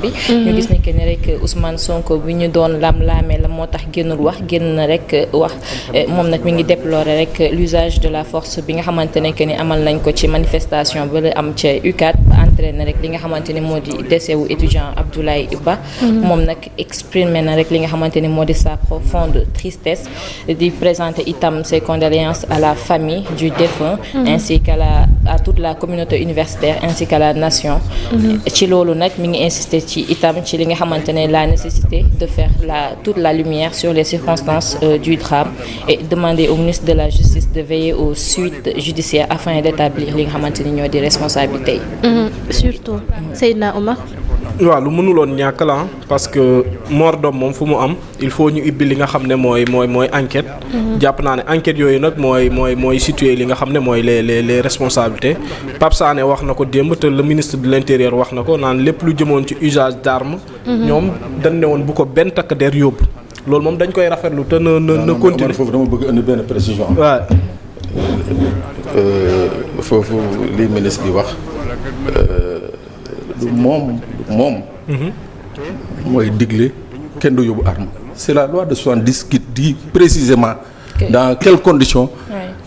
bi ñu gis ne que ne rek Ousmane Sonko bi ñu doon lam-laamee la moo tax génnul wax génn na rek wax moom nag mi ngi déplorer rek l'usage de la force bi nga xamante ne que ni amal nañ ko ci manifestation ba la am ca UCAD ba entraîné rek li nga xamante ne moo di décès wu étudiant Abdoulaye Ba moom nag exprimé na rek li nga xamante ne moo di sa profonde tristesse di présenter itam ses condoléances à la famille du défunt ainsi à toute la communauté universitaire ainsi qu'à la nation ci loolu nag mi ngi insister ci itam ci li nga xamante ne la nécessité de faire toute la lumière sur les circonstances du drame et demander au ministre de la Justice de veiller aux suites judiciaires afin d'établir li nga xamante ni ñoo di responsabilités yi. Surtout Seydina Omar. waaw lu mënuloon ñàkk la parce que mort d'homme moom fu mu am il faut ñu ibbi li nga xam ne mooy enquête. jàpp naa ne enquête yooyu nag mooy situer li nga xam ne mooy les responsabilités Pape Sané wax na ko démb te le ministre de l'intérieur wax na ko naan lépp lu jëmoon ci usage d'armes. ñoom dañ ne woon bu ko benn takk der yóbbu loolu moom dañ koy rafetlu te na continuer. foofu dama bëgg indi benn précision. waaw. foofu li ministre bi wax. moom mooy digle kenn du yóbbu arme c'est la loi de 70 qui dit précisément dans quelles conditions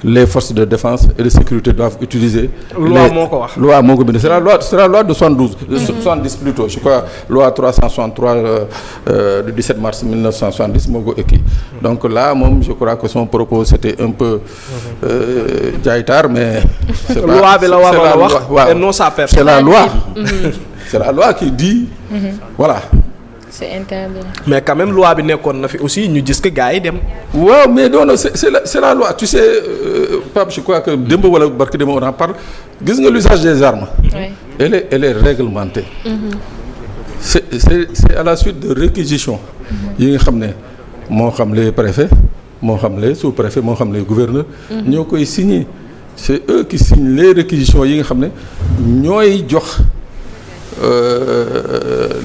les forces de défense et de sécurité doivent utiliser loi moo ko wax loi moo ko bind c'est la loi de 72 70 plutôt je crois loi 363 du 17 mars 1970 moo ko écrit donc là moom je crois que son propos c'était un peu jaaytaar mais c'est loi bi la waroon a wax et non sa personne c'est la loi c'est la loi qui dit voilà. c'est interdit. mais quand même loi bi nekkoon na fi aussi ñu gis que gars yi dem. waaw mais non c'est la loi tu sais Pape je crois que démb wala barki démb on en parle gis nga l'usage des armes. oui elle est réglementée. c'est à la suite de réquisitions. yi nga xam ne moo xam les préfets moo xam les sous-préfets moo xam les gouverneurs. ñoo koy signer c'est eux qui signent les réquisitions yi nga xam ne ñooy jox.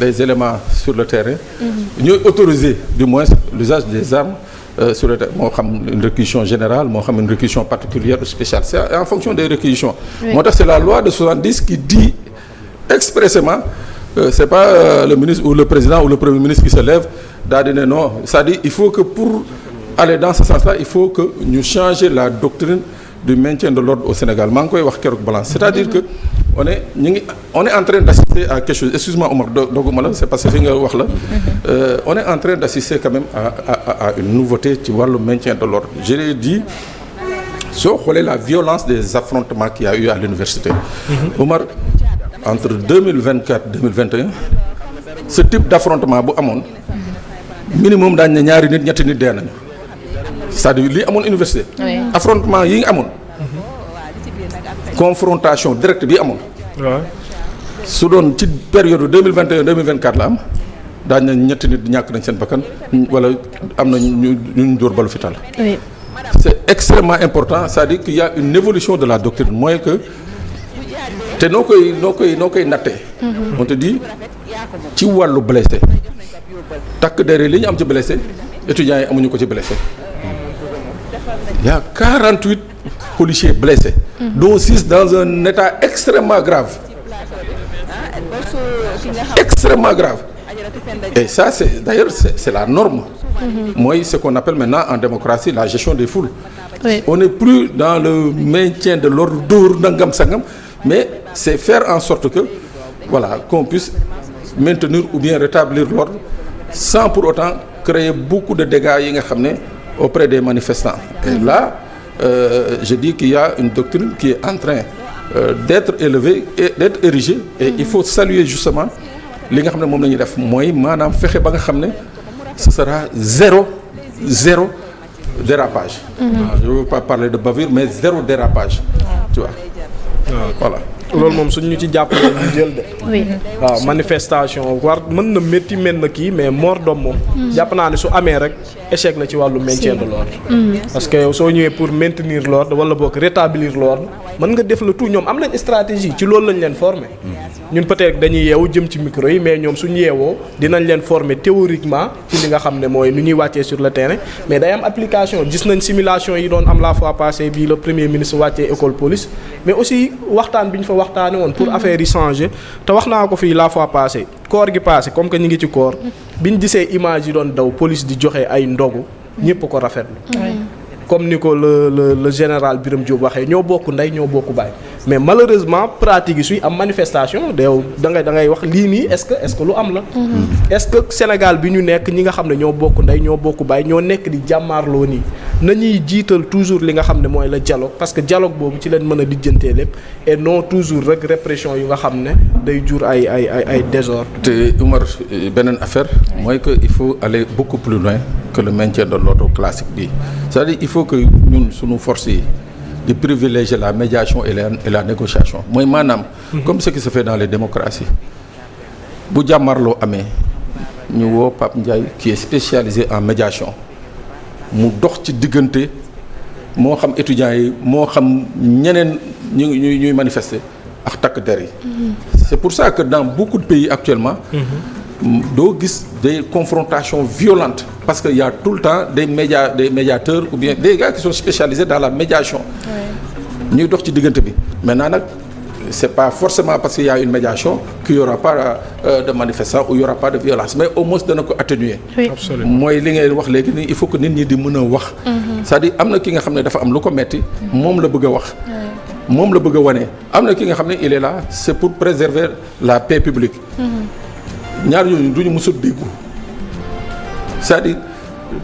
Les éléments sur le terrain ñooy autoriser du moins l'usage des armes sur le terrain moo xam une réquisition générale moo xam une réquisition particulière ou spéciale c'est en fonction des réquisitions moo tax c'est la loi de 70 qui dit expressément c'est pas le ministre ou le président ou le premier ministre qui se lève daal di ne non c'est-à-dire il faut que pour aller dans ce sens-là il faut que ñu changer la doctrine du maintien de l'ordre au Sénégal maa ngi koy wax keroog balance c'est-à-dire que on est en train d'assister à quelque chose excuse-moi Omar dogguma la c'est parce que fi nga wax la on est en train d'assister quand même à une nouveauté ci wàllu maintien de l'ordre je l'ai dit soo xoolee la violence des affrontements qu'il y a eu à l'université Omar entre 2024 2021 ce type d'affrontement bu amoon minimum daañ ne ñaari nit ñetti nit dee nañu c'est-à-dire lii amoon université affrontement yi nga amoon confrontation directe bi amoon su doon ci période 2021 2024 la am daañ na ñetti nit ñàkk nañ seen bakkan wala am na ñu dóor balu fital c'est extrêmement important c'est-à-dire qu'il y a une évolution de la doctrine mooy que te noo koy nattee on te dit ci wàllu blessé takk derrière li ñu am ci blessé étudiants yi amuñu ko ci blessé il y a 48 policiers blessés dont 6 dans un état extrêmement grave et ça c'est la norme mooy ce qu'on appelle maintenant en démocratie la gestion des foules on n'est plus dans le maintien de l'ordre dóor nangam sangam mais c'est faire en sorte que voilà qu'on puisse maintenir ou bien rétablir l'ordre sans pour autant créer beaucoup de dégâts yi nga xam ne auprès des manifestants et là je dis qu'il y a une doctrine qui est en train d'être élevée et d'être érigée et il faut saluer justement li nga xam ne moom la ñuy def mooy maanaam fexe ba nga xam ne ce sera zéro dérapage je veux pas parler de bavure mais zéro dérapage tu vois voilà loolu moom suñ ñu ci jàppale ñu jël de waaw manifestation war mën na métti mel na kii mais mort d'homme moom jàpp naa ne su amee rek échec la ci wàllu maintien de l'ordre parce que yow soo ñëwee pour maintenir l'ordre wala boog rétablir l'ordre mën nga def le tout ñoom am nañ stratégie ci loolu lañ leen former ñun peut-être dañuy yeewu jëm ci micro yi mais ñoom suñu yeewoo dinañ leen former théoriquement ci li nga xam ne mooy nu ñuy wàccee sur le terrain mais day am application gis nañ simulation yi doon am la fois passée bii le premier ministre wàccee école police mais aussi waxtaan bi ñu fa waxtaane woon pour affaire yi changer te wax naa ko fii la fois passée koor gi passé comme que ñu ngi ci koor bi ñu gisee image yi doon daw police di joxe ay ndogu ñëpp ko rafetlu comme ni ko le général Birame Diop waxee ñoo bokk ndey ñoo bokk baay mais malheureusement pratique yi suy am manifestation da ngay wax lii nii est-ce que lu am la. est-ce que Sénégal bi ñu nekk ñi nga xam ne ñoo bokk ndey ñoo bokk baay ñoo nekk di jàmmaarloo nii nañuy jiital toujours li nga xam ne mooy la dialogue parce que dialogue boobu ci leen mën a lijjantee lépp et non toujours rek répression yu nga xam ne day jur ay désordre. te Oumar beneen affaire mooy que il faut aller beaucoup plus loin que le maintien de l'ordre classique bi c'est-à-dire il faut que ñun suñu force yi de privilégier la médiation et la négociation mooy maanaam comme ce qui se fait dans les démocraties bu jàmmarloo amee ñu woo Pape Ndiaye qui est spécialisé en médiation mu dox ci diggante moo xam étudiants yi moo xam ñeneen ñuy manifester ak takk der yi c'est pour ça que dans beaucoup de pays actuellement doo gis des confrontations violentes parce que y a tout le temps des médiateurs ou bien des gars qui sont spécialisés dans la médiation ñuy dox ci diggante bi maintenant nag c'est pas forcément parce qu'il y a une médiation qu'il y aura pas de manifestants ou il y aura pas de violence mais au moins dana ko atténuer mooy li ngay wax léegi nii il faut que nit ñi di mën a wax c'est-à-dire am na ki nga xam ne dafa am lu ko metti moom la bëgg a wax moom la bëgg a wane am na ki nga xam ne il est là c'est pour préserver la paix publique ñaar yooyu du ñu mës a déggu c'est-à-dire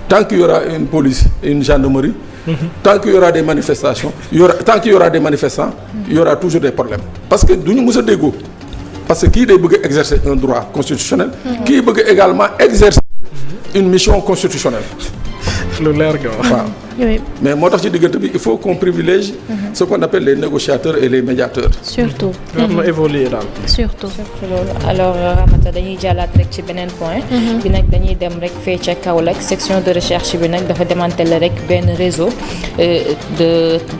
tant qu'il y aura une police et une gendarmerie tant qu'il y aura des manifestations tant qu'il y aura des manifestants il y aura toujours des problèmes parce que du ñu mës a déggoo parce que kii day bëgg a exercer un droit constitutionnel kii bëgg également exercer une mission constitutionnelle lu leer nga wax waaw mais moo tax ci diggante bi il faut qu'on privilège ce qu'on appelle les négociateurs et les médiateurs surtout war na évoluer daal surtout loolu alors Ramata dañuy jàllaat rek ci beneen point bi nag dañuy dem rek fee ca Kaolack section de recherche bi nag dafa démanteler rek benn réseau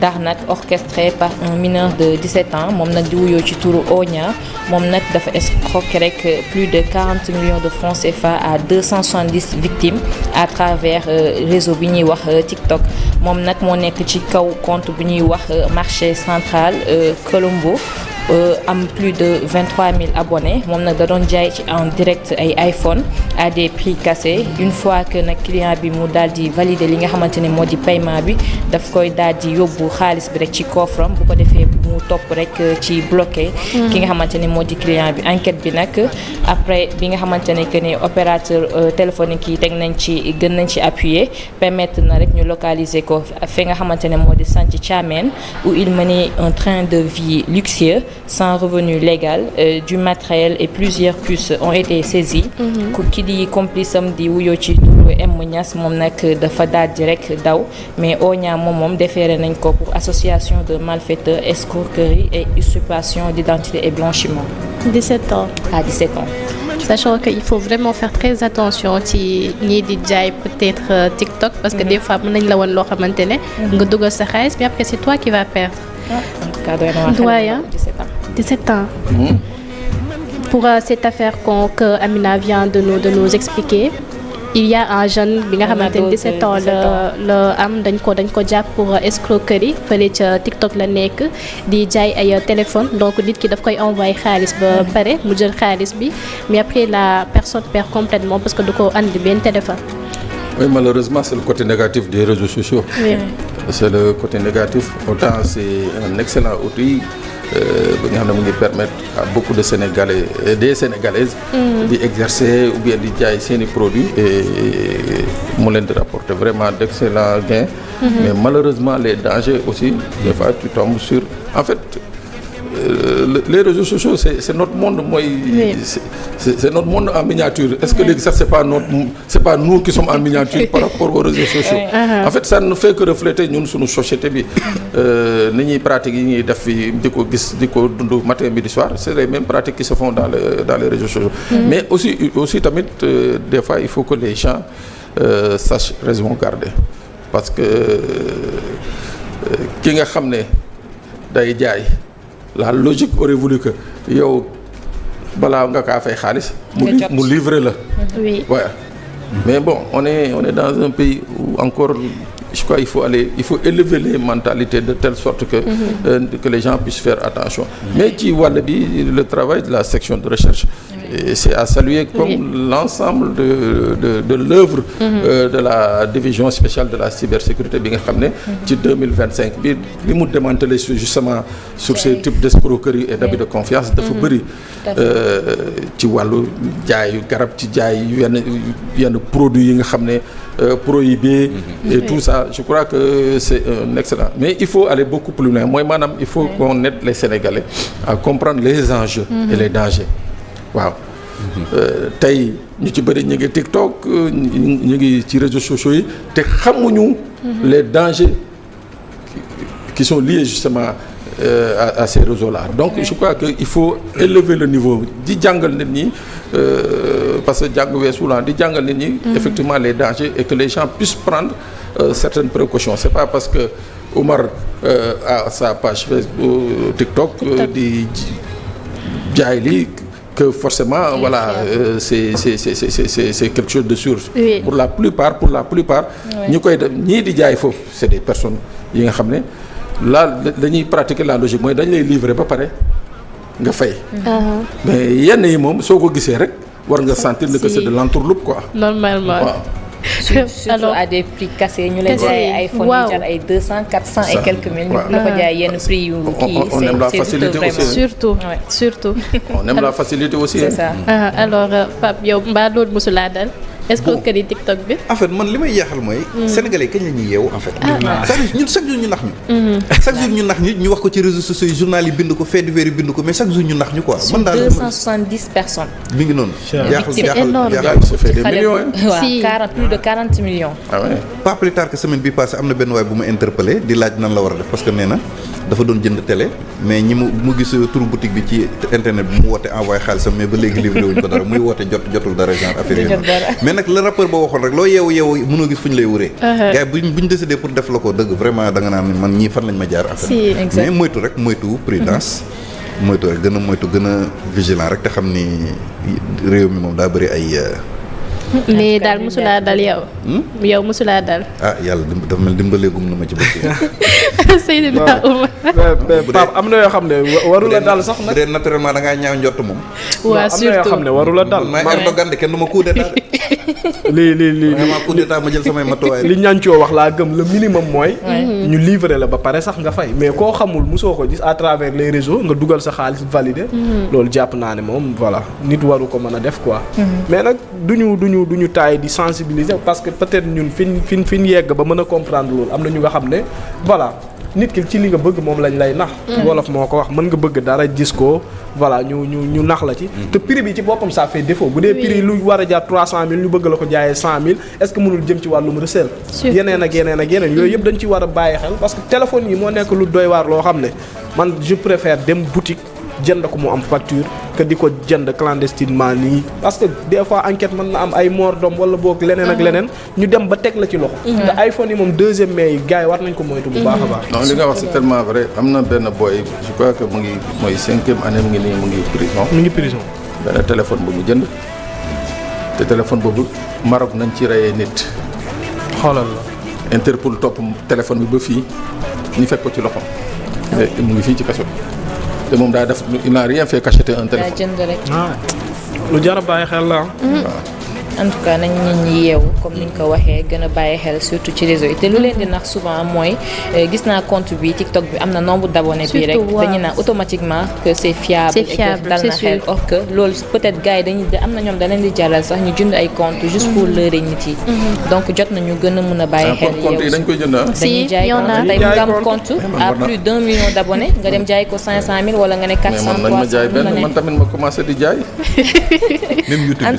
d'arnaque orchestré par un mineur de 17 ans moom nag di wuyoo ci turu Ogna moom nag dafa escroquer rek plus de 40 millions de francs CFA à 270 victimes à travers réseau bi ñuy wax TikTok moom nag moo nekk ci kaw compte bu ñuy wax marché central Colombo am plus de 23 000 abonnés moom nag da doon jaay ci en direct ay iPhone à des prix cassés une fois que nag client bi mu daal di valider li nga xamante ne moo di paiement bi daf koy daal di yóbbu xaalis bi rek ci coffre-am bu ko defee mu topp rek ci bloqué ki nga xamante ne moo di client bi enquête bi nag après bi nga xamante ne que ne opérateur téléphonique yi gën nañ ci appuyer permettre na rek ñu localiser ko fi nga xamante ne moo di Santhiou Thiamène où il menait un train de vie luxueux sans revenu légal du matériel et plusieurs puces ont été saisies ki di complice am di wuyoo ci turu M Niass moom nag dafa daal di rek daw mais Ogna moom déféré nañ ko pour association de malfaiteurs escroquerie et usurpation d'identité et blanchiment 17 ans à 17 ans sachant qu'il faut vraiment faire très attention ci ñii di jaay peut-être TikTok parce que des fois mën nañ la wan loo xamante ne nga dugal sa xaalis mais après c'est toi qui vas perdre en tout cas doyen 17 ans pour cette affaire que Amina vient de nous expliquer il y a un jeune bi nga xamante ne 17 ans la am dañ ko jàpp pour escroquerie fële ca TikTok la nekk di jaay ay téléphone donc nit ki daf koy envoyer xaalis ba pare mu jël xaalis bi mais après la personne perd complètement parce que du ko andi benn téléphone. Oui, malheureusement c'est le côté négatif des réseaux sociaux. Oui. C'est le côté négatif autant c'est un excellent outil bi nga xam ne mu ngi permettre à beaucoup de Sénégalais des Sénégalaises di exercer ou bien di jaay seeni produits et mu leen di rapporter vraiment d'excellents gains mais malheureusement les dangers aussi des fois tu tombes sur en fait les réseaux sociaux c'est notre monde mooy c'est notre monde en miniature est-ce que léegi sax c'est pas nous qui sommes en miniature par rapport aux réseaux sociaux en fait ça ne fait que refléter ñun suñu société bi ni ñuy pratiques yi ñuy def fi di ko gis di ko dund matin midi soir c'est les mêmes pratiques qui se font dans les réseaux sociaux mais aussi tamit des fois il faut que les gens sachent raison garder parce que ki nga xam ne day jaay la logique aurait voulu que yow balaa nga kaa fay xaalis Nga jot. mu livrer la Oui. ouais. Mais bon on est dans un pays où encore je crois il faut élever les mentalités de telle sorte que les gens puissent faire attention. Mais ci wàll bi le travail de la section de recherche et c'est à saluer comme l'ensemble de l'œuvre de la division spéciale de la cybersécurité bi nga xam ne ci 2025 bi li mu démantelé justement sur ces types d'escroquerie et d'abus de confiance dafa bëri ci wàllu jaay garab ci jaay yenn produits yi nga xam ne prohibés et tout ça je crois que c'est un excellent mais il faut aller beaucoup plus loin mooy maanaam il faut qu'on aide les Sénégalais à comprendre les enjeux et les dangers waaw tey ñu ci bëri ñu ngi TikTok ñu ngi ci réseaux sociaux yi te xamuñu les dangers qui sont liés justement à ces réseaux-là donc je crois que il faut élever le niveau di jàngal nit ñi parce que jàng weesu la di jàngal nit ñi effectivement les dangers et que les gens puissent prendre certaines précautions c'est pas parce que Omar a sa page Facebook TikTok di jaay lii que forcément voilà c'est quelque chose de sûr Oui. pour la plupart ñi koy def ñii di jaay foofu c'est des personnes yi nga xam ne là dañuy pratiquer la logique mooy dañ lay livrer ba pare nga fay mais yenn yi moom soo ko gisee rek war nga sentir que c'est de l'entourloupe quoi Normalement. waaw surtout Alors, à des prix cassés ñu leen cassés, jaay iPhone waaw. yi jar ay 200 400 et Ça, quelques mille. waaw. ñu la ko jaay yenn prix yu kii on aime la c'est facilité vraiment. aussi. Surtout. Ouais. Surtout. on aime la facilité aussi C'est ça. Alors Pape yow mbaa loolu mosulaa dal escroquerie TikTok bi. en fait man li may yeexal mooy. Sénégalais kañ la ñuy yeewu en fait. chaque jour ñu nax ñu. chaque jour ñu nax ñu wax ko ci réseaux sociaux yi journal yi bind ko fait divers yi bind ko mais chaque jour ñu nax ñu quoi. Sur man daal 270 personnes. mi ngi noonu. C'est énorme. gars yi se fait des millions hein. waaw Si. 40 plus de 40 millions. ah ouais. pas plus tard que semaine bi passé am na benn waay bu ma interpellé di laaj nan la war a def parce que nee na dafa doon jënd télé mais ñi mu gis turu boutique bi ci internet bi mu woote envoyé xaalisam mais ba léegi livré wuñ ko dara muy woote jotul dara genre affaire yi jot dara. mais nag le rappeur ba waxoon rek loo yeewu mënoo gis fu ñu lay wuree gars yi buñ décidé pour def la ko dëgg vraiment da nga naan man ñii fan lañ ma jaar affaire Si. mais moytu rek moytu prudence moytu rek gën a vigilant rek te xam ni réew mi moom daa bëri ay mais daal mosulaa dal yow. yow mosulaa dal. ah yàlla dafa mel dimbaleegum na ma ci bëgg Seydina Oumar. mais Pape am na yoo xam ne waru la dal sax nag. bu dee naturellement da ngaa ñaaw njott moom. waa am na yoo xam ne waru la dal. man maay Erdogan de kenn du ma coup d'état li vraiment coup d'état ma jël samay matuwaay. li ñancoo wax laa gëm le minimum mooy ñu livrer la ba pare sax nga fay mais koo xamul mosoo ko gis à travers les réseaux nga dugal sa xaalis validé loolu jàpp naa ne moom voilà nit waru ko mën a def quoi mais nag duñu taay di sensibiliser parce que peut-être ñun fiñ yegg ba mën a comprendre loolu am na ñu nga xam ne voilà nit ki ci li nga bëgg moom lañ lay nax wolof moo ko wax mën nga bëgg dara gis ko voilà ñu nax la ci te prix bi ci boppam ça fait défaut bu dee prix lu war a jaar 300 000 ñu bëgg la ko jaayee 100 000 est-ce que mënul jëm ci wàllum recel yeneen ak yeneen yooyu yëpp dañ ci war a bàyyi xel parce que téléphone yi moo nekk lu doy waar loo xam ne man je préfère dem boutique jënd ko mu am facture que di ko jënd clandestinement nii parce que des fois enquête mën na am ay mordom wala boog leneen ak leneen ñu dem ba teg la ci loxo te iPhone yi moom deuxième mai yi gars yi war nañ ko moytu bu baax a baax non li nga wax c'est tellement vrai am na benn boy je crois que mu ngi mooy 5e année mu ngi nii mu ngi prison mu ngi prison benn téléphone bu mu jënd te téléphone boobu Maroc nañ ci reyee nit xoolal la Interpol topp téléphone bi ba fii ñu fekk ko ci loxo mu ngi fii ci kaso bi te moom daa def il n'a rien fait qu'acheter un daa téléphone. jënd rek. lu jar a bàyyi xel la en tout cas nañ nit ñi yeewu comme ni nga ko waxee gën a bàyyi xel surtout ci réseau yi te lu leen di nax souvent mooy gis naa compte bi TikTok bi am na nombre d'abonnés bi rek dañuy naan automatiquement que c'est fiable et que dal na xel or que loolu peut-être gars yi dañuy am na ñoom da leen di jàllal sax ñu jënd ay compte juste pour leurrer nit yi donc jot nañu gën a mën a bàyyi xel compte yi dañ koy jënd dañuy jaay compte tey nga am compte à plus d'1 million d'abonnés nga dem jaay ko 500 000 wala nga ne 400 mais man nañ ma jaay benn man tamit ma commencé di jaay même YouTube en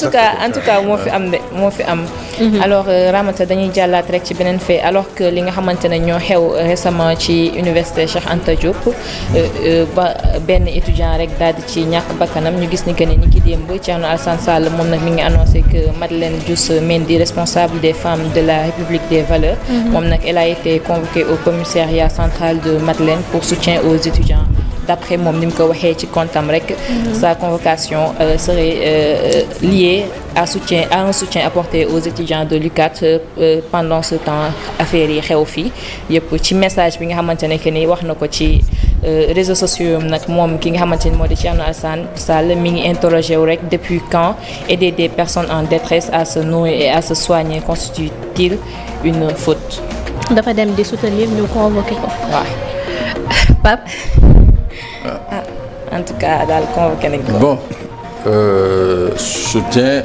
tout cas moo fi am alors Ramata dañuy jàllaat rek ci beneen fait alors que li nga xamante ne ñoo xew récemment ci université Cheikh Anta Diop ba benn étudiant rek daal di ci ñàkk bakkanam ñu gis ni que ni ki démb Thierno Alassane Sall moom nag mi ngi annoncé que Madeleine Diouf Mendy responsable des femmes de la République des valeurs moom nag elle a été convoquée au commissariat central de Madeleine pour soutien aux étudiants d'après moom ni mu ko waxee ci comptam rek sa convocation serait liée à un soutien apporté aux étudiants de l'UCAD pendant ce temps affaire yi xew fii yëpp ci message bi nga xamante ne que ni wax na ko ci réseaux sociaux nag moom ki nga xamante ni moo di Thierno Alassane Sall mi ngi interrogé wu rek depuis quand aider des personnes en détresse à se nourrir et à se soigner constitue-t-il une faute. dafa dem di soutenir ñu convoqué ko. waaw Pape. En tout cas daal convoqué nañ ko. Bon soutien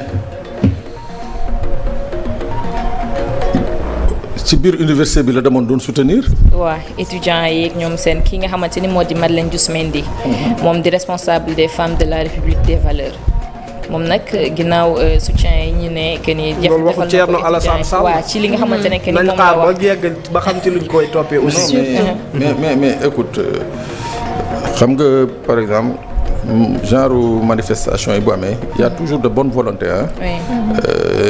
ci biir université bi la demoon doon soutenir. waaw étudiants yi ñoom seen ki nga xamante ni moo di Madeleine Diouf Mendy. moom di responsable des femmes de la République des valeurs. moom nag ginnaaw soutien yi ñu ne que ni. loolu waxu Thierno Alassane Sall waaw ci li nga xamante ne que ni moom nañ la xaar wax ba yegg ba xam ci luñ koy toppee aussi. mais écoute xam nga par exemple genre manifestation yi bu amee il y a toujours de bonne volonté hein. Oui.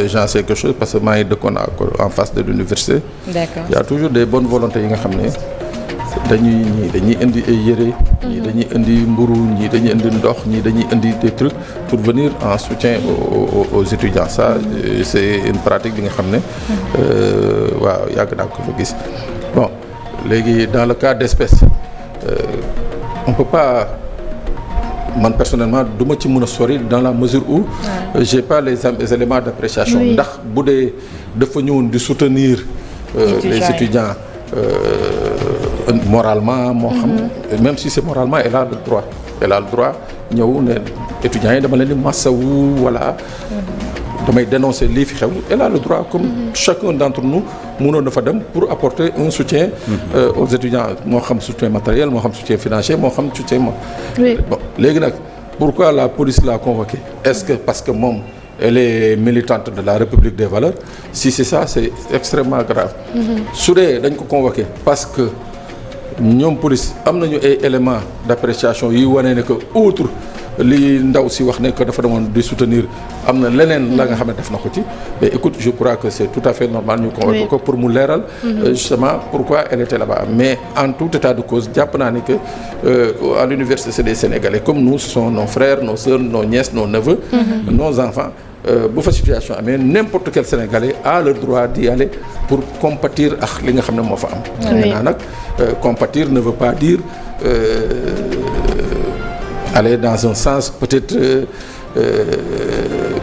J'en sais quelque chose parce que maa ngi dëkkoon en face de l'université. D'accord. Il y a toujours des bonnes volontés yi nga xam ne dañuy indi ay yére. ñii dañuy indi mburu ñii dañuy indi ndox ñii dañuy indi des trucs pour venir en soutien aux étudiants ça c'est une pratique bi nga xam ne waaw yàgg naa ko fa gis bon léegi dans le cas d'espèce on peut pas man personnellement du ma ci mën a sori dans la mesure où j'ai pas les éléments d'appréciation ndax bu dee dafa ñëwoon di soutenir les étudiants moralement moo xam même si c'est moralement elle a le droit ñëw ne étudiants yi dama leen di massawu voilà damay dénoncer lii fi xew elle a le droit comme chacun d'entre nous mënoon na fa dem pour apporter un soutien aux étudiants moo xam soutien matériel moo xam soutien financier moo xam soutien bon léegi nag pourquoi la police l'a convoqué est-ce que parce que moom elle est militante de la République des valeurs si c'est ça c'est extrêmement grave su dee dañ ko convoqué parce que ñoom police am nañu ay éléments d'appréciation yi wane ne que outre li ndaw si wax ne que dafa demoon di soutenir am na leneen la nga xam ne def na ko ci mais écoute je crois que c'est tout à fait normal ñu convoqué ko pour mu leeral justement pourquoi elle était là-bas mais en tout état de cause jàpp naa ne que à l'université c'est des Sénégalais comme nous ce sont nos frères nos sœurs nos nièces nos neveux nos enfants bu fa situation amee n'importe quel Sénégalais a le droit d'y aller pour compatir ak li nga xam ne moo fa am maintenant nag compatir ne veut pas dire aller dans un sens peut-être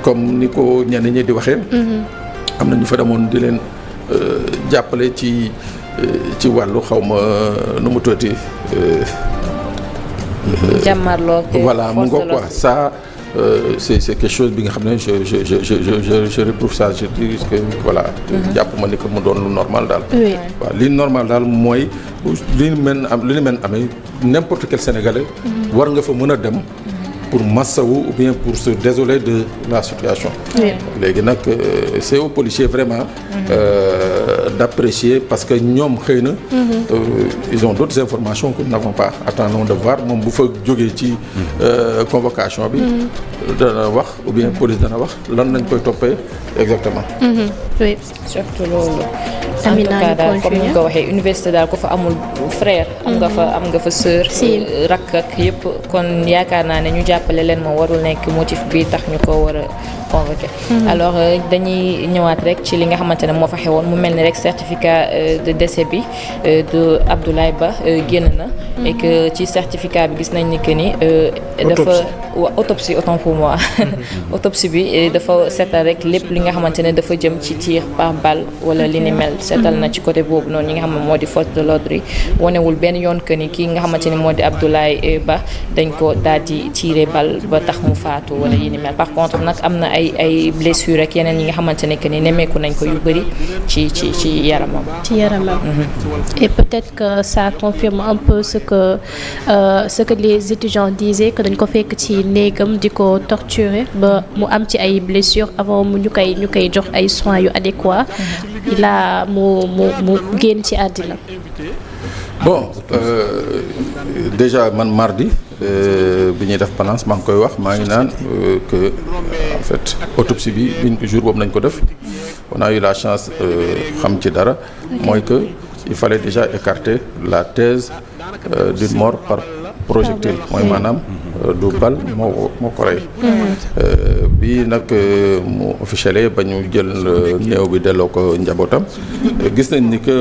comme ni ko ñenn ñi di waxee am na ñu fa demoon di leen jàppale ci wàllu xaw ma nu mu tuddati jàmmarloo voilà mu ngoog quoi ça c'est quelque chose bi nga xam ne je retrouve ça je dis que voilà jàpp ma ni que mu doon lu normal daal waaw li normal daal mooy li ni mel amee n'importe quel Sénégalais war nga fa mën a dem pour massawu ou bien pour se désoler de la situation léegi nag c'est aux policiers vraiment d'apprécier parce que ñoom xëy na ils ont d'autres informations que nous n'avons pas attendons de voir moom bu fa jógee ci convocation bi dana wax ou bien police dana wax lan nañ koy toppee exactement oui surtout loolu en tout cas daal comme ni nga ko waxee université daal ko fa amul frère am nga fa sœur rakk ak yëpp kon yaakaar naa ne ñu jàppale leen moom warul nekk motif bi tax ñu ko war a convoqué alors dañuy ñëwaat rek ci li nga xamante ne moo fa xewoon mu mel ni rek certificat de décès bi de Abdoulaye Ba génn na et que ci certificat bi gis nañ ni que ni dafa autopsie autant pour moi autopsie bi dafa seetal rek lépp li nga xamante ne dafa jëm ci tir par balle wala li ni mel seetal na ci côté boobu noonu ñi nga xam ne moo di force de l'ordre yi wanewul benn yoon que ni kii nga xamante ne moo di Abdoulaye Ba dañ ko daal di tirer balle ba tax mu faatu wala yi ni mel par contre nag am na ay blessures rek yeneen yi nga xamante ne que ni nemmeeku nañ ko yu bëri ci yaramam. ci yaramam. Et peut-être que ça confirme un peu ce que les étudiants disaient que dañ ko fekk ci néegam di ko torturer ba mu am ci ay blessures avant ñu koy jox ay soins yu adéquats mu génn ci àddina. Bon déjà man mardi bi ñuy def penance maa ngi koy wax maa ngi naan que en fait autopsie bi jour boobu nañ ko def on a eu la chance xam ci dara mooy que il fallait déjà écarter la thèse d'une mort par projectile mooy maanaam du bal moo ko rey bii nag mu officiel ba ñu jël néew bi delloo ko njabootam gis nañ ni que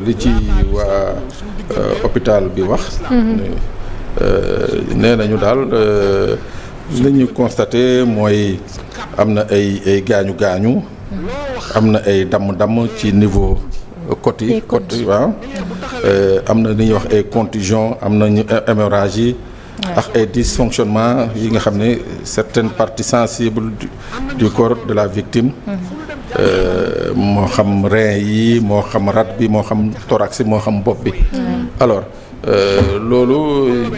li ci waa hôpital bi wax nee nañu daal li ñu constaté mooy am na ay gaañu am na ay damm-damm ci niveau côte yi waaw am na li ñuy wax ay contusion am nañu hémorragie ak ay dysfonctionnement yi nga xam ne certaines parties sensibles du corps de la victime moo xam rein yi moo xam rat bi moo xam thorax bi moo xam bopp bi alors loolu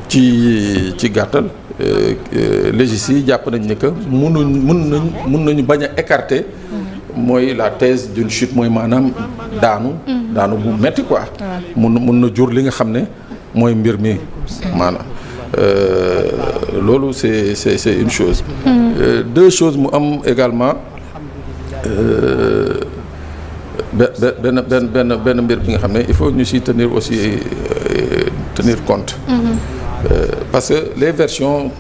ci gàttal légistes yi jàpp nañ ne que mun nañu bañ a écarter mooy la thèse d'une chute mooy maanaam daanu bu metti quoi mun na jur li nga xam ne mooy mbir mi maanaam loolu c'est une chose deux choses mu am également benn mbir bi nga xam ne il faut ñu si tenir compte parce que les versions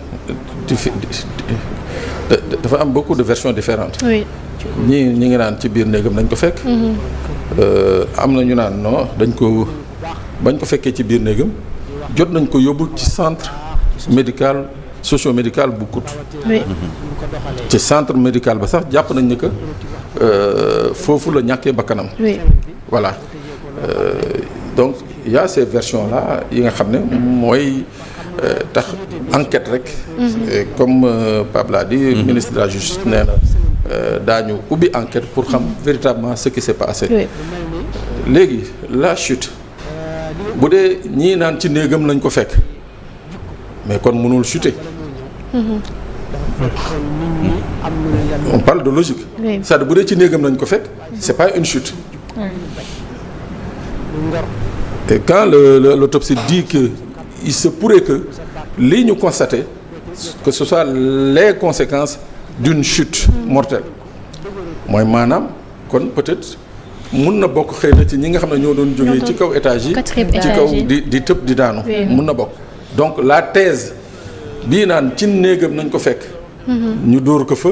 dafa am beaucoup de versions différentes ñi ngi naan ci biir néegam dañ ko fekk am na ñu naan non bañ ko fekkee ci biir néegam jot nañ ko yóbbu ci centre médical socio-médical bu Kout ci centre médical ba sax jàpp nañ ni que foofu la ñàkkee bakkanam voilà donc il y a ces versions là yi nga xam ne mooy tax enquête rek comme Pape l'a dit ministre de la justice nee na daañu ubbi enquête pour xam véritablement ce qui s'est passé léegi la chute bu dee ñii naan ci néegam lañ ko fekk mais kon mënul chuter on parle de logique c'est-à-dire bu dee ci néegam lañ ko fekk c'est pas une chute et quand l'autopsie dit que il se pourrait que lii ñu constaté que ce soit les conséquences d'une chute mortelle mooy maanaam kon peut-être mun na bokk xëy na ci ñi nga xam ne ñoo doon jógee ci kaw étage yi ci kaw di tëb di daanu mun na bokk donc la thèse bii naan ci néegam nañ ko fekk ñu dóor ko fa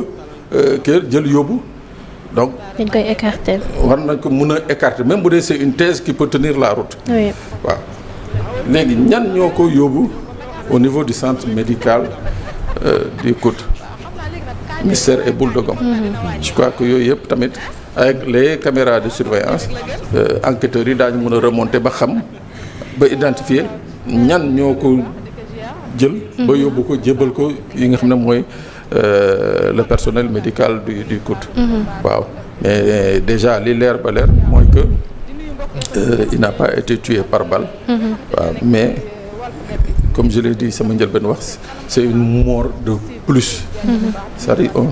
kër jël yóbbu donc dañ koy écarter war nañ ko mun a écarter même bu dee c'est une thèse qui peut tenir la route waaw léegi ñan ñoo ko yóbbu au niveau du centre médical du Kout Mystère et Boule de Gomme je crois que yooyu yëpp tamit avec les caméras de surveillance enquêteurs yi daañu mën a remonter ba xam ba identifier ñan ñoo ko jël ba yóbbu ko jébal ko yi nga xam ne mooy le personnel médical du Kout waaw mais déjà li leer ba leer mooy que il n'a pas été tué par balle waaw mais comme je l'ai dit sama njëlbeen wax c'est une mort de plus c'est-à-dire on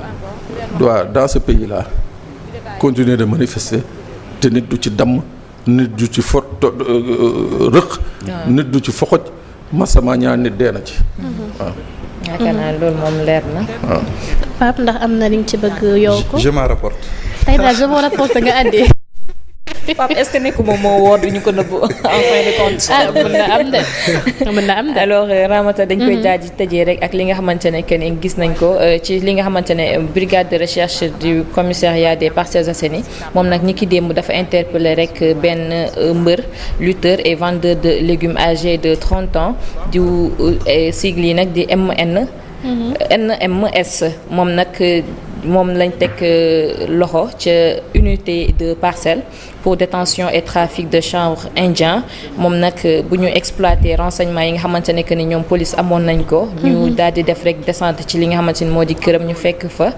doit dans ce pays-là continuer de manifester te nit du ci damm nit du ci rëq nit du ci foxoj masama ñaar nit dee na ci waaw yaakaar naa loolu moom leer na waaw Pape ndax am na li nga ci bëgg yokk je m'en rapporte tey daal je m'en rapporte nga andi Pape est-ce que nekk moom moo woor du ñu ko nëbbu en fin de compte. mën na am de alors Ramata dañ koy daal di tëjee rek ak li nga xamante ne que ni gis nañ ko ci li nga xamante ne brigade de recherche du commissariat des Parcelles Assainies moom nag ñi ki démb dafa interpellé rek benn mbër lutteur et vendeur de légumes âgé de 30 ans di sigle yi nag di NMS moom nag moom lañ teg loxo ca unité de Parcelles pour détention et trafic de chanvre indien moom nag bu ñu exploité renseignement yi nga xamante ne que ni ñoom police amoon nañ ko. ñu daal di def rek descente ci li nga xamante ni moo di këram ñu fekk fa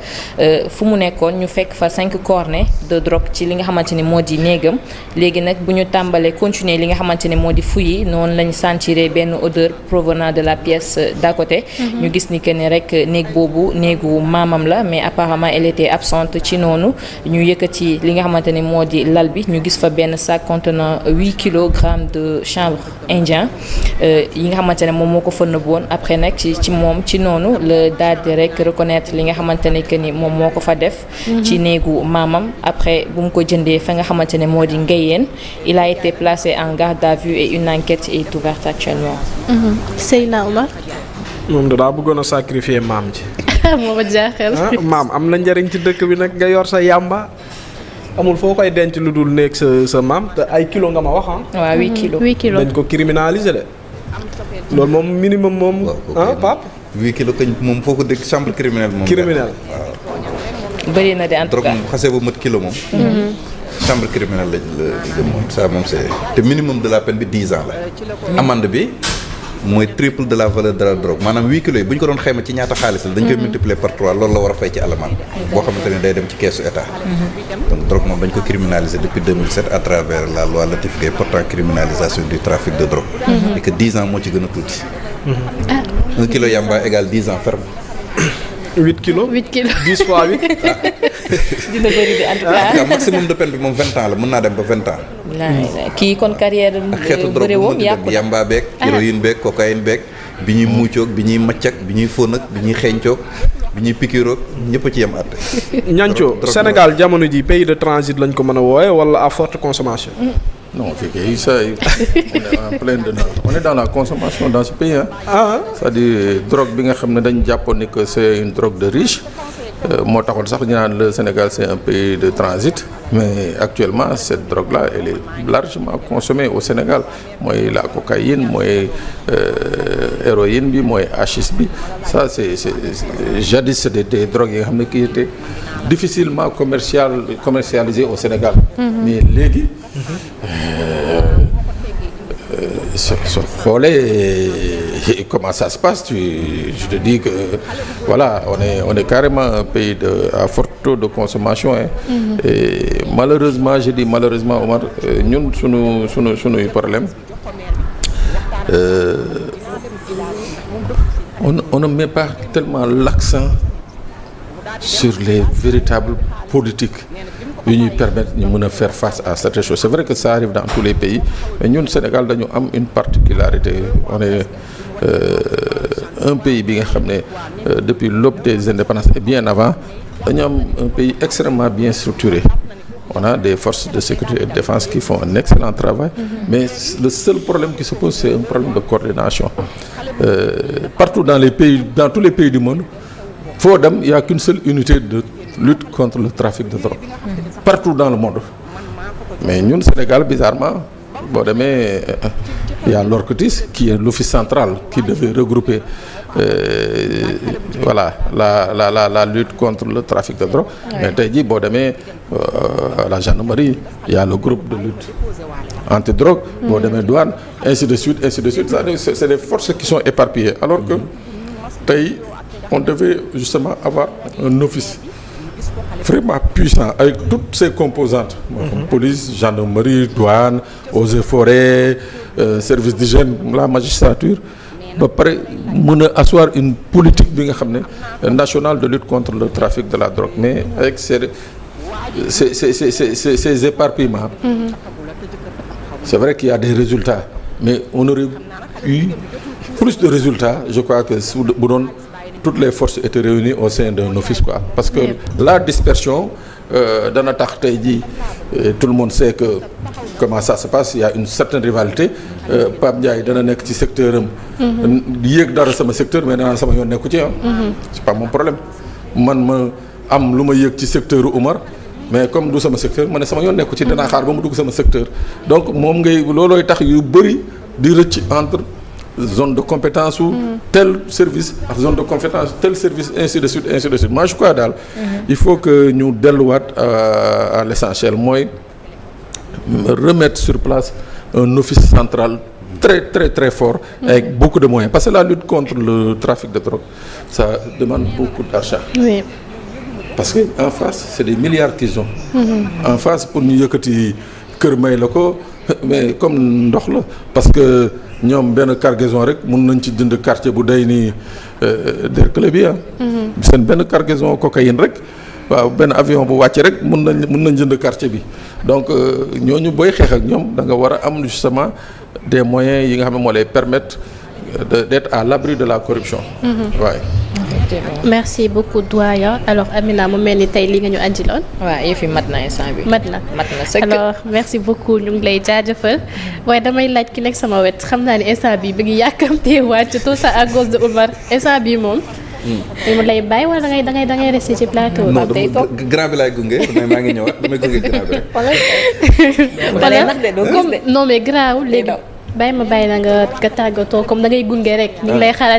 fu mu nekkoon ñu fekk fa 5 cornets de drogue ci li nga xamante ni moo di néegam léegi nag bu ñu tàmbalee continuer li nga xamante ni moo di fouillis noonu lañ sentiré benn odeur provenant de la pièce d'à côté. ñu gis ni que ni rek néeg boobu néegu maamam la mais apparemment maman elle était absente ci noonu ñu yëkkati li nga xamante ni moo di lal bi ñu gis fa benn sac contenant 8 kilogrammes de chanvre indien yi nga xamante ne moom moo ko fa nëbboon après nag ci moom ci noonu la daal di rek reconnaître li nga xamante ne que ni moom moo ko fa def. ci néegu maamam après bu mu ko jëndee fa nga xamante ne moo di Ngéyeen il a été placé en garde à vue et une enquête est ouverte actuellement. Seyna Omar. moom daa bëggoon a sacrifier maam ji. moo ma jaaxal. maam am na njëriñ ci dëkk bi nag nga yor sa yàmba amul foo koy denc lu dul nekk sa maam te ay kilo nga ma wax waaw 8 kilos 8 kilos dañ ko criminaliser de. loolu moom minimum moom. Pape 8 kilos kañ moom foo ko dégg chambre criminelle moom. criminel waaw. bëri na de en tout cas drogue moom xasee ba mat kilo moom. chambre criminelle la jëm moom ça moom c'est te minimum de la peine bi 10 ans la. amende bi mooy triple de la valeur de la drogue maanaam 8 kilos yi bu ñu ko doon xayma ci ñaata xaalis la dañ koy multiplier par 3 loolu la war a fay ci alamaan boo xamante ne day dem ci keesu état. donc drogue moom dañ ko criminaliser depuis 2007 à travers la loi Latif Gueye portant criminalisation du trafic de drogue. et que 10 ans moo ci gën a tuuti. 1 kilo yamba égale 10 ans ferme. 8 kilos 8 kilos 10 fois 8. dina bëri de en tout cas. maximum de peine bi moom 20 ans la mën naa dem ba 20 ans. kii kon carrière ak xeetu drogue bëre bu woom mën di yàqu dem yamba beeg héroïne beeg cocaïne beeg bi ñuy muucoog bi ñuy macc ak bi ñuy fóon ak bi ñuy xeeñcoog bi ñuy pikiroog ñëpp a ci yem àtte. Ñanco Sénégal jamono ji pays de transit lañ ko mën a wooye wala à forte consommation. Non, ça, on est en plein dedans. On est dans la consommation dans ce pays. Hein. C'est-à-dire, drogue, bien que c'est une drogue de riche. Le Sénégal, c'est un pays de transit. Mais actuellement, cette drogue-là, elle est largement consommée au Sénégal. Moi, la cocaïne, moi, héroïne, moi, hachis. Ça, c'est jadis des drogues qui étaient difficilement commercialisées au Sénégal. Mais légui, comment ça se passe, je te dis que voilà, on est carrément un pays à fort taux de consommation. Hein. Et malheureusement, je dis malheureusement, Omar, nous avons eu problème. On ne met pas tellement l'accent sur les véritables politiques qui nous permettent de faire face à cette chose. C'est vrai que ça arrive dans tous les pays, mais nous, au Sénégal, nous avons une particularité. On est un pays, bien depuis l'aube des indépendances et bien avant, nous avons un pays extrêmement bien structuré. On a des forces de sécurité et de défense qui font un excellent travail, mais le seul problème qui se pose, c'est un problème de coordination. Partout dans tous les pays du monde, il n'y a qu'une seule unité de lutte contre le trafic de drogue. Partout dans le monde. Mais nous, au Sénégal, bizarrement, il y a l'ORCOTIS, qui est l'office central, qui devait regrouper la lutte contre le trafic de drogue. Mais la gendarmerie, il y a le groupe de lutte anti-drogue, douane, ainsi de suite, ainsi de suite. C'est des forces qui sont éparpillées. Alors que on devait justement avoir un office vraiment puissant avec toutes ses composantes. Police, gendarmerie, douane, eaux et forêts, service d'hygiène, la magistrature. Asseoir une politique nationale de lutte contre le trafic de la drogue. Mais avec ces éparpillements, c'est vrai qu'il y a des résultats. Mais on aurait eu plus de résultats, je crois, que sous Bouron, toutes les forces étaient réunies au sein d'un office. Quoi. Parce que la dispersion, dans notre pays, tout le monde sait comment ça se passe. Il y a une certaine rivalité. Pape Ndiaye dans un secteur, dans secteur, mais dans c'est pas mon problème. Moi, je suis secteur Omar. Mais comme nous sommes un secteur, je suis dans secteur. Donc, entre zone de compétence ou tel service, zone de compétence, tel service, ainsi de suite, ainsi de suite. Moi, je crois il faut que nous délouions à l'essentiel. Moi, remettre sur place un office central très, très, très fort, avec beaucoup de moyens. Parce que la lutte contre le trafic de drogue, ça demande beaucoup d'argent. Oui. Parce qu'en face, c'est des milliards qu'ils ont. En face, pour nous, il mais comme parce que nous avons une cargaison, nous avons quartier c'est une cargaison de cocaïne. waaw benn avion bu wàcc rek mun nañ jënd quartier bi donc ñooñu booy xeex ak ñoom da nga war a am justement des moyens yi nga xam ne moo lay permettre d'être à l'abri de la corruption. waaye. merci beaucoup doyen alors Amina mu mel ni tey li nga ñu andiloon. waaw yëf yi mat na instant bi. mat na sëkk. alors merci beaucoup ñu ngi lay jaajëfal waaye damay laaj ki nekk sama wet xam naa ne instant bi ngi yàkkamtee wàcc tout ça à cause de Oumar instant bi moom. mu lay bàyyi wala da ngay rester ci plateau. non grand bi laay gunge mais maa ngi ñëwaat damay gunge grand bi rek. comme non mais grand léegi. bàyyi la nga tàggatoo comme da ngay gunge rek. ñu ngi lay xalaat